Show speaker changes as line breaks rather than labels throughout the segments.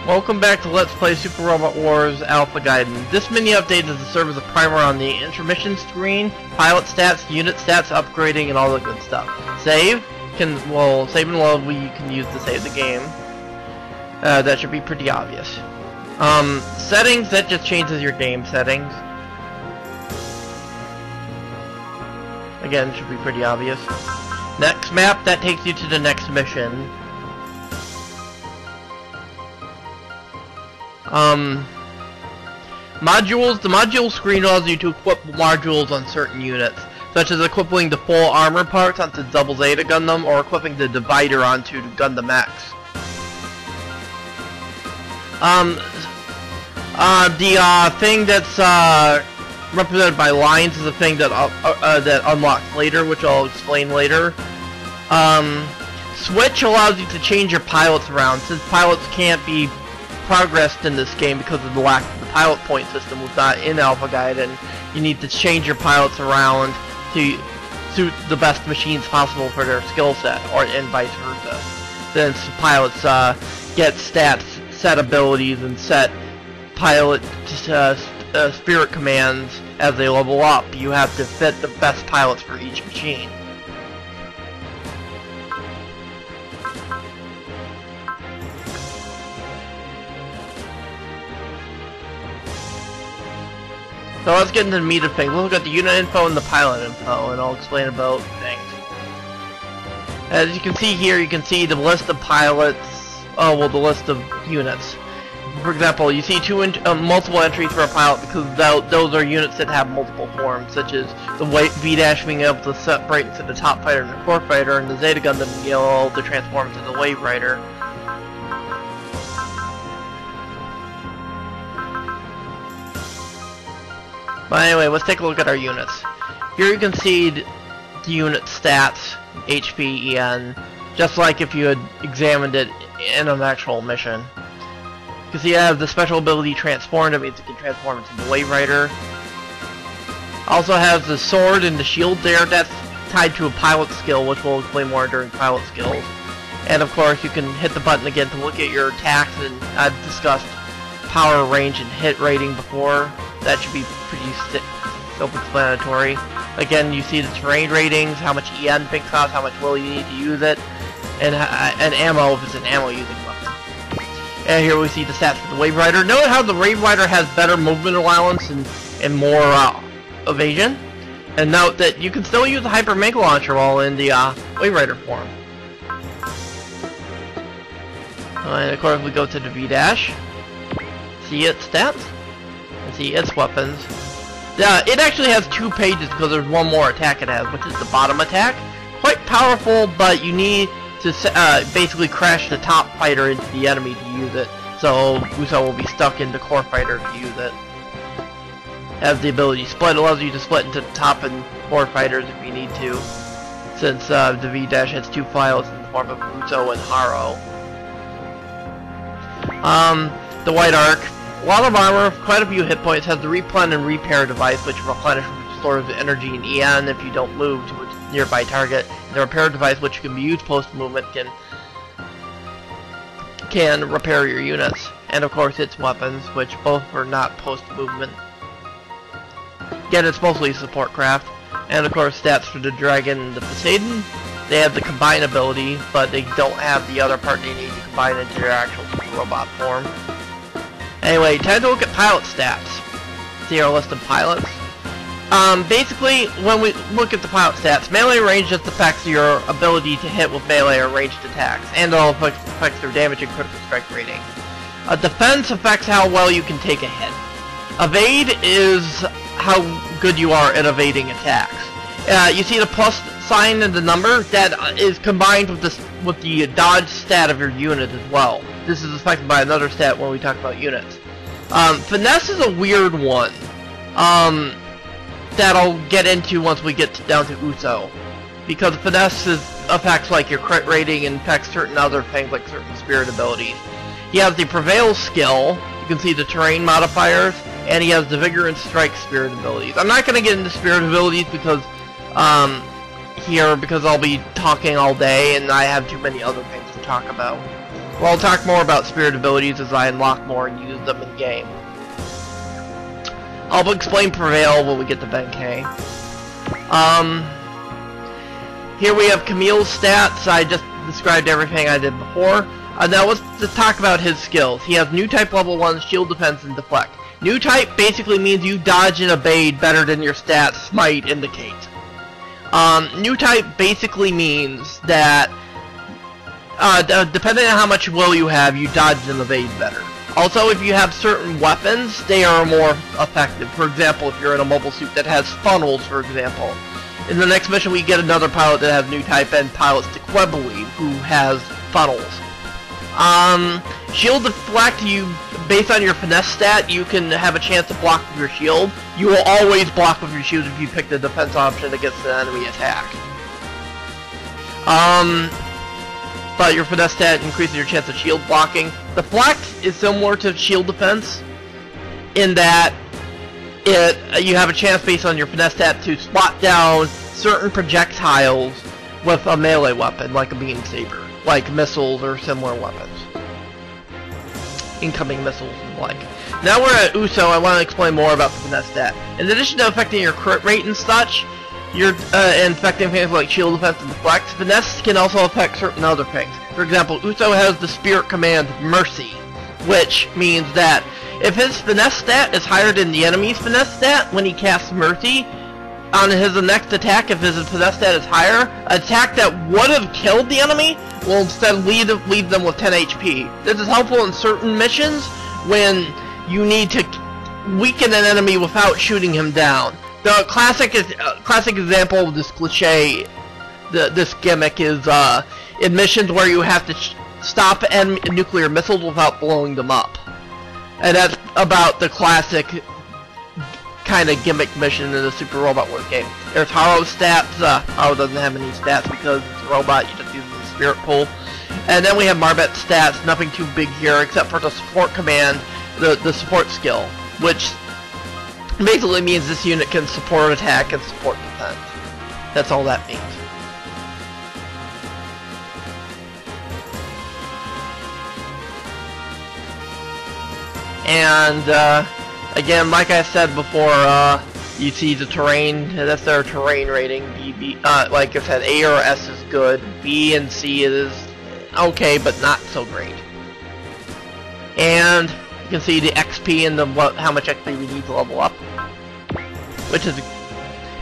Welcome back to Let's Play Super Robot Wars Alpha Gaiden. This mini update is to serve as a primer on the intermission screen, pilot stats, unit stats, upgrading, and all the good stuff. Save and load you can use to save the game. That should be pretty obvious. Settings, that just changes your game settings. Again, should be pretty obvious. Next map, that takes you to the next mission. Modules, the module screen allows you to equip modules on certain units, such as equipping the full armor parts onto Double Zeta Gundam, or equipping the divider onto Gundam X. The thing that's represented by lines is a thing that that unlocks later, which I'll explain later. Switch allows you to change your pilots around, since pilots can't be progressed in this game because of the lack of the pilot point system was not in Alpha Gaiden. You need to change your pilots around to suit the best machines possible for their skill set, and vice versa. Since pilots get stats, set abilities, and set pilot spirit commands as they level up, you have to fit the best pilots for each machine. So let's get into the meat of things. We'll look at the unit info and the pilot info, and I'll explain about things. As you can see here, you can see the list of pilots, the list of units. For example, you see multiple entries for a pilot because those are units that have multiple forms, such as the V- being able to separate into the top fighter and the core fighter, and the Zeta Gundam being able to transform into the Wave Rider. But anyway, let's take a look at our units. Here you can see the unit stats, HP, EN, just like if you had examined it in an actual mission. You can see you have the special ability Transform, that means you can transform into the Wave Rider. Also has the sword and the shield there, that's tied to a pilot skill, which we'll explain more during pilot skills. And of course you can hit the button again to look at your attacks, and I've discussed power, range, and hit rating before. That should be pretty self-explanatory. Again, you see the terrain ratings, how much EN things cost, how much will you need to use it, and ammo if it's an ammo-using weapon. And here we see the stats for the Wave Rider. Note how the Wave Rider has better movement allowance and more evasion. And note that you can still use the Hyper Mega Launcher while in the Wave Rider form. And of course we go to the V-Dash. See its stats? And see its weapons. It actually has two pages because there's one more attack it has, which is the bottom attack. Quite powerful, but you need to basically crash the top fighter into the enemy to use it. So Uso will be stuck in the core fighter to use it. Has the ability split, allows you to split into the top and core fighters if you need to. Since the V-Dash has two pilots in the form of Uso and Haro. The White Arc. A lot of armor, quite a few hit points, has the Replen and Repair device, which replenishes and restores energy and EN if you don't move to a nearby target. The Repair device, which can be used post-movement, can repair your units. And of course its weapons, which both are not post-movement. Again, it's mostly support craft. And of course stats for the Dragon and the Poseidon. They have the Combine ability, but they don't have the other part they need to combine into their actual super robot form. Anyway, time to look at pilot stats. See our list of pilots. Basically, when we look at the pilot stats, melee range just affects your ability to hit with melee or ranged attacks, and it also affects their damage and critical strike rating. Defense affects how well you can take a hit. Evade is how good you are at evading attacks. You see the plus sign and the number? That is combined with the dodge stat of your unit as well. This is affected by another stat when we talk about units. Finesse is a weird one. That I'll get into once we get down to Uso. Because finesse affects like your crit rating and affects certain other things like certain spirit abilities. He has the Prevail skill. You can see the terrain modifiers. And he has the Vigor and Strike spirit abilities. I'm not going to get into spirit abilities because I'll be talking all day and I have too many other things to talk about. Well, I'll talk more about spirit abilities as I unlock more and use them in game. I'll explain Prevail when we get to Benkei. Here we have Camille's stats. I just described everything I did before. Now let's talk about his skills. He has new type level 1, shield defense, and deflect. New type basically means you dodge and evade better than your stats might indicate. New type basically means that depending on how much will you have, you dodge and evade better. Also, if you have certain weapons, they are more effective. For example, if you're in a mobile suit that has funnels, for example. In the next mission, we get another pilot that has new type and pilots to Quebly, who has funnels. Shield deflect, based on your finesse stat, you can have a chance to block with your shield. You will always block with your shield if you pick the defense option against an enemy attack. But your finesse stat increases your chance of shield blocking. Deflect is similar to shield defense in that you have a chance based on your finesse stat to swat down certain projectiles with a melee weapon, like a beam saber, like missiles or similar weapons. Incoming missiles and the like. Now we're at Uso. I want to explain more about the finesse stat. In addition to affecting your crit rate and such, and affecting things like shield defense and deflect, finesse can also affect certain other things. For example, Uso has the spirit command Mercy, which means that if his finesse stat is higher than the enemy's finesse stat when he casts Mercy, on his next attack, if his finesse stat is higher, an attack that would have killed the enemy will instead leave them with 10 HP. This is helpful in certain missions when you need to weaken an enemy without shooting him down. The classic example of this cliche, this gimmick is in missions where you have to stop nuclear missiles without blowing them up. And that's about the classic kind of gimmick mission in the Super Robot Wars game. There's Haru's stats. Haru doesn't have any stats because it's a robot, you just use the spirit pool. And then we have Marbet's stats, nothing too big here except for the support command, the support skill, which basically means this unit can support attack and support defense. That's all that means. And again, like I said before, you see the terrain. That's their terrain rating. Like I said, A or S is good. B and C is okay, but not so great. And you can see the XP and how much XP we need to level up, which is.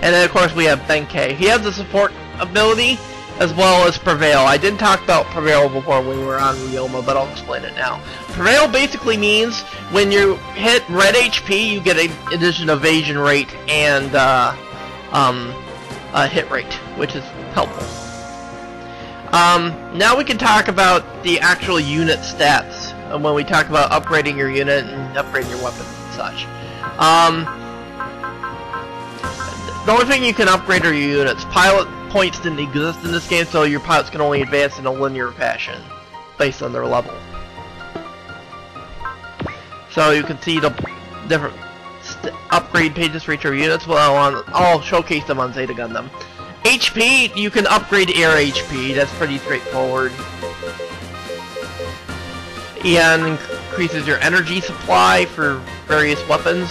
And then of course we have Benkei. He has the support ability as well as Prevail. I didn't talk about Prevail before when we were on Ryoma, but I'll explain it now. Prevail basically means when you hit red HP, you get an addition evasion rate and hit rate, which is helpful. Now we can talk about the actual unit stats when we talk about upgrading your unit and upgrading your weapons and such. The only thing you can upgrade are your units. Pilot points didn't exist in this game, so your pilots can only advance in a linear fashion based on their level. So you can see the different upgrade pages for each of your units. Well, I'll showcase them on Zeta Gundam. HP, you can upgrade air HP. That's pretty straightforward. And increases your energy supply for various weapons.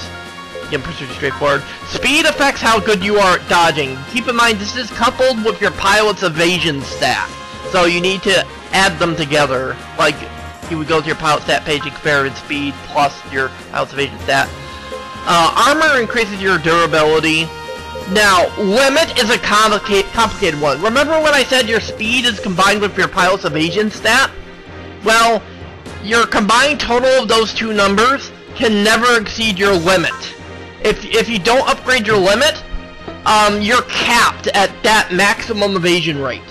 Again, pretty straightforward. Speed affects how good you are at dodging. Keep in mind, this is coupled with your pilot's evasion stat. So you need to add them together. Like, you would go to your pilot stat page and compare its speed plus your pilot's evasion stat. Armor increases your durability. Now, limit is a complicated one. Remember when I said your speed is combined with your pilot's evasion stat? Well, your combined total of those two numbers can never exceed your limit. If you don't upgrade your limit, you're capped at that maximum evasion rate.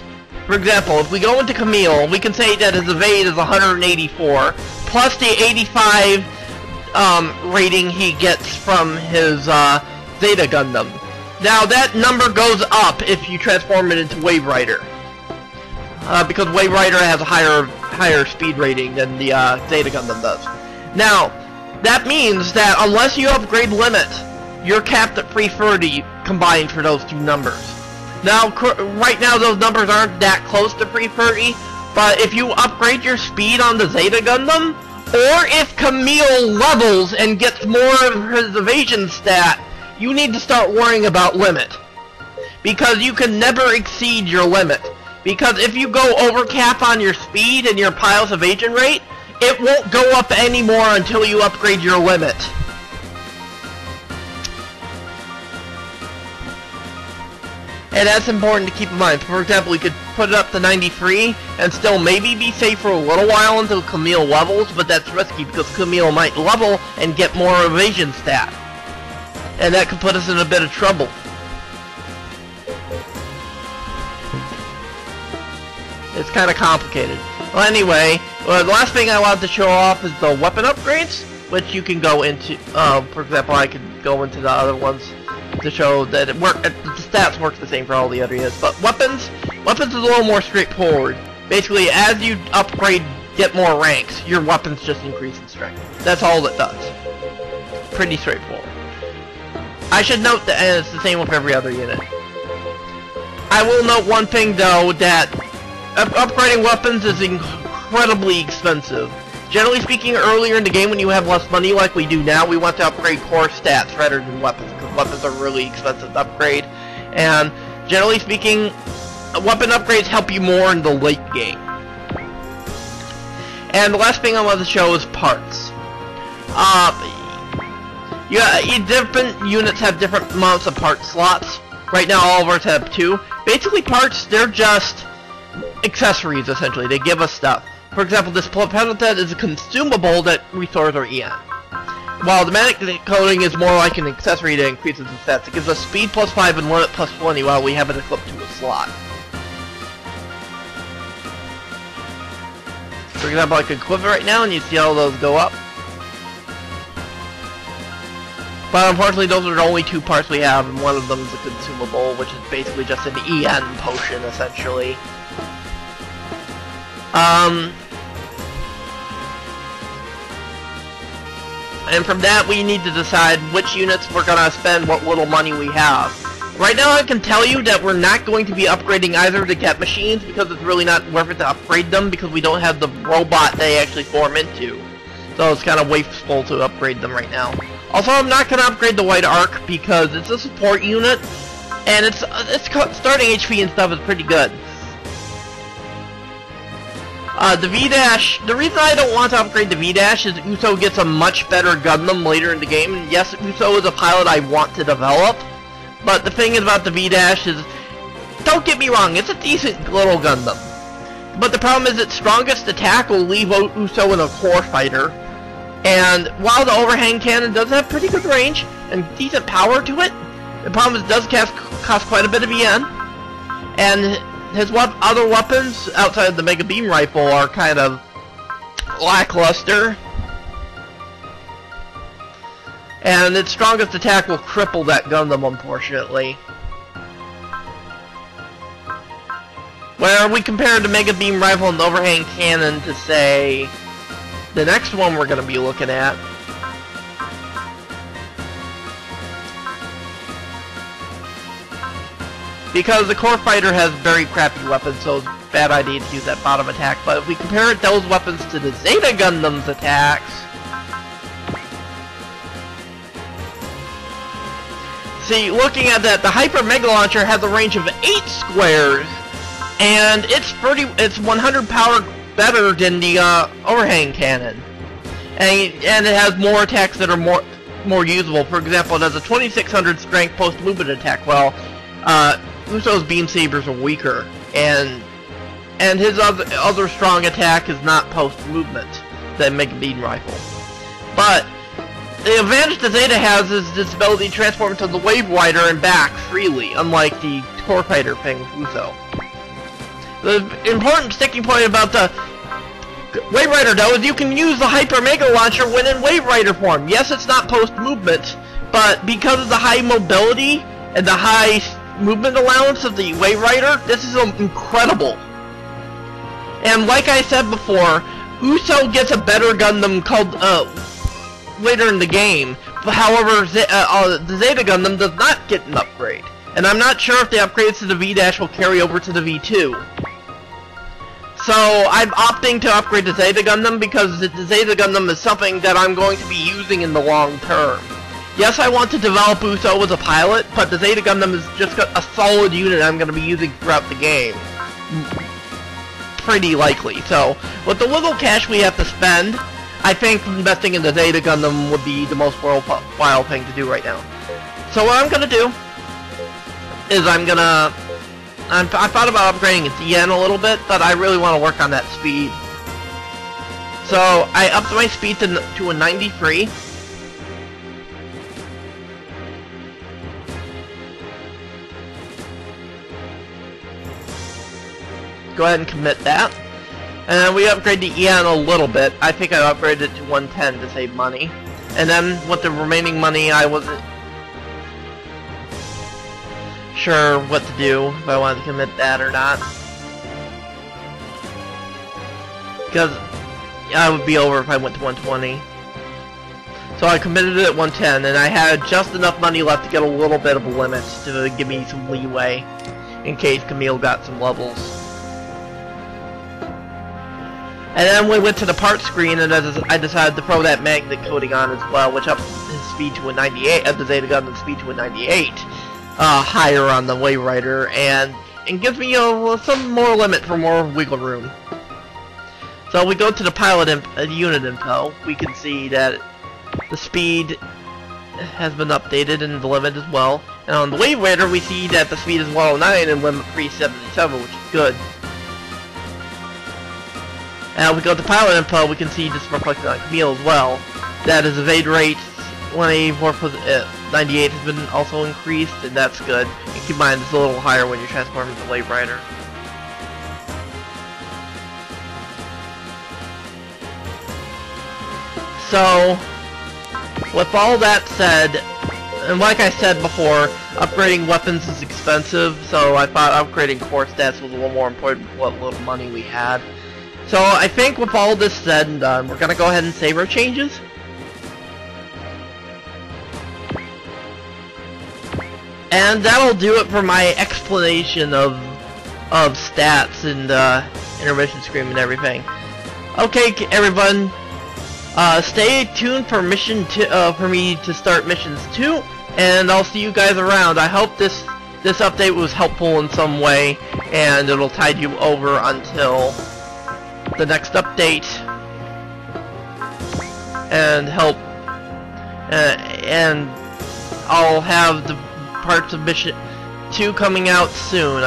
For example, if we go into Camille, we can say that his evade is 184, plus the 85 rating he gets from his Zeta Gundam. Now that number goes up if you transform it into Wave Rider, because Wave Rider has a higher speed rating than the Zeta Gundam does. Now, that means that unless you upgrade limit, you're capped at 330 combined for those two numbers. Now, right now those numbers aren't that close to 330, But if you upgrade your speed on the Zeta Gundam, or if Camille levels and gets more of his evasion stat, you need to start worrying about limit. Because you can never exceed your limit. Because if you go over cap on your speed and your pile's evasion rate, it won't go up anymore until you upgrade your limit. And that's important to keep in mind. For example, we could put it up to 93 and still maybe be safe for a little while until Camille levels, but that's risky because Camille might level and get more evasion stat. And that could put us in a bit of trouble. It's kind of complicated. Well, anyway, the last thing I wanted to show off is the weapon upgrades, which you can go into. For example, I could go into the other ones to show that the stats work the same for all the other units. But weapons is a little more straightforward. Basically, as you upgrade, get more ranks, your weapons just increase in strength. That's all it does. Pretty straightforward. I should note that it's the same with every other unit. I will note one thing though, that upgrading weapons is incredibly expensive. Generally speaking, earlier in the game when you have less money like we do now, we want to upgrade core stats rather than weapons, because weapons are really expensive to upgrade. And generally speaking, weapon upgrades help you more in the late game. And the last thing I want to show is parts. Different units have different amounts of part slots. Right now all of ours have 2. Basically parts, they're just accessories essentially. They give us stuff. For example, this Planetet is a consumable that restores our EN. While the magnetic coating is more like an accessory that increases the stats. It gives us speed plus 5 and limit plus 20 while we have it equipped to a slot. For example, I could equip it right now and you see all those go up. But unfortunately those are the only 2 parts we have, and one of them is a consumable, which is basically just an EN potion essentially. And from that we need to decide which units we're gonna spend what little money we have. Right now I can tell you that we're not going to be upgrading either of the Get machines because it's really not worth it to upgrade them because we don't have the robot they actually form into. So it's kind of wasteful to upgrade them right now. Also, I'm not going to upgrade the White Arc because it's a support unit and its starting HP and stuff is pretty good. The V-Dash, the reason I don't want to upgrade the V-Dash is Uso gets a much better Gundam later in the game. And yes, Uso is a pilot I want to develop, but the thing about the V-Dash is, don't get me wrong, it's a decent little Gundam. But the problem is its strongest attack will leave Uso in a core fighter. And while the overhang cannon does have pretty good range and decent power to it, the problem is it does cost quite a bit of EN. And his other weapons outside of the Mega Beam Rifle are kind of lackluster. And its strongest attack will cripple that Gundam, unfortunately. Where we compare the Mega Beam Rifle and the overhang cannon to, say, the next one we're going to be looking at. Because the core fighter has very crappy weapons, so it's a bad idea to use that bottom attack. But if we compare those weapons to the Zeta Gundam's attacks, see, looking at that, the Hyper Mega Launcher has a range of 8 squares, and it's 100 power better than the overhang cannon, and it has more attacks that are more usable. For example, it has a 2600 strength post movement attack, while Uso's beam sabers are weaker, and his other strong attack is not post movement, the Mega Beam Rifle. But the advantage that Zeta has is this ability to transform into the Wave Rider and back freely, unlike the core fighter thing with Uso. The important sticking point about the Wave Rider, though, is you can use the Hyper Mega Launcher when in Wave Rider form. Yes, it's not post-movement, but because of the high mobility and the high movement allowance of the Wave Rider, this is incredible. And like I said before, Uso gets a better Gundam called, later in the game. However, the Zeta Gundam does not get an upgrade. And I'm not sure if the upgrades to the V-Dash will carry over to the V2. So I'm opting to upgrade the Zeta Gundam because the Zeta Gundam is something that I'm going to be using in the long term. Yes, I want to develop Uso as a pilot, but the Zeta Gundam is just a solid unit I'm going to be using throughout the game. Pretty likely. So, with the little cash we have to spend, I think investing in the Zeta Gundam would be the most worthwhile thing to do right now. So what I'm going to do is I thought about upgrading its EN a little bit, but I really want to work on that speed. So I upped my speed to a 93. Go ahead and commit that. And we upgrade the EN a little bit. I think I upgraded it to 110 to save money. And then with the remaining money, I wasn't sure what to do, if I wanted to commit that or not. Because I would be over if I went to 120. So I committed it at 110, and I had just enough money left to get a little bit of a limit to give me some leeway in case Camille got some levels. And then we went to the parts screen, and I decided to throw that magnet coating on as well, which upped his speed to a 98, the Zeta Gundam speed to a 98. Higher on the Wave Rider, and gives me some more limit for more wiggle room. So we go to the pilot unit info. We can see that the speed has been updated and the limit as well. And on the Wave Rider, we see that the speed is 109 and limit 377, which is good. And we go to pilot info. We can see this reflected on Camille as well. That his evade rate 98 has been also increased, and that's good. And keep in mind, it's a little higher when you're transforming to Wave Rider. So, with all that said, and like I said before, upgrading weapons is expensive, so I thought upgrading core stats was a little more important with what little money we had. So I think with all this said and done, we're going to go ahead and save our changes. And that'll do it for my explanation of stats and intermission screen and everything. Okay, everyone, stay tuned for for me to start missions 2, and I'll see you guys around. I hope this update was helpful in some way, and it'll tide you over until the next update, and and I'll have the parts of mission 2 coming out soon.